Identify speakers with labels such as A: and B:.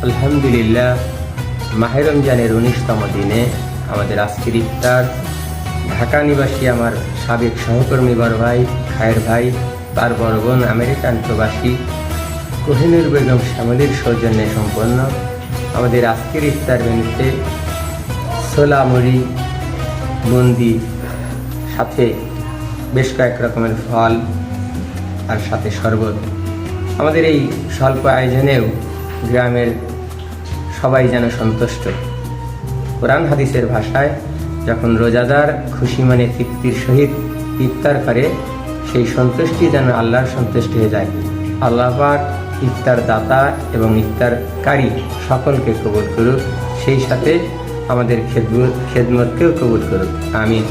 A: আলহামদুলিল্লাহ, মাহে রমজানের 19তম দিনে আমাদের আজকের ইফতার ঢাকা নিবাসী আমার সাবেক সহকর্মী বড় ভাই খায়ের ভাই, তার বড় বোন আমেরিকান প্রবাসী কোহিনুর বেগম শ্যামলীর সৌজন্যে সম্পন্ন। আমাদের আজকের ইফতার মেনুতে ছোলা মুড়ি, বুন্দি, সাথে বেশ কয়েক রকমের ফল আর সাথে শরবত। আমাদের এই স্বল্প আয়োজনেও গ্রামের সবাই যেন সন্তুষ্ট। কোরআন হাদিসের ভাষায় যখন রোজাদার খুশি মনে তৃপ্তির সহিত ইফতার করে, সেই সন্তুষ্টি যেন আল্লাহর সন্তুষ্টি হয়ে যায়। আল্লাহ পাক ইফতার দাতা এবং ইফতারকারী সকলকে কবুল করুক, সেই সাথে আমাদের খেদমতকেও কবুল করুক। আমিন।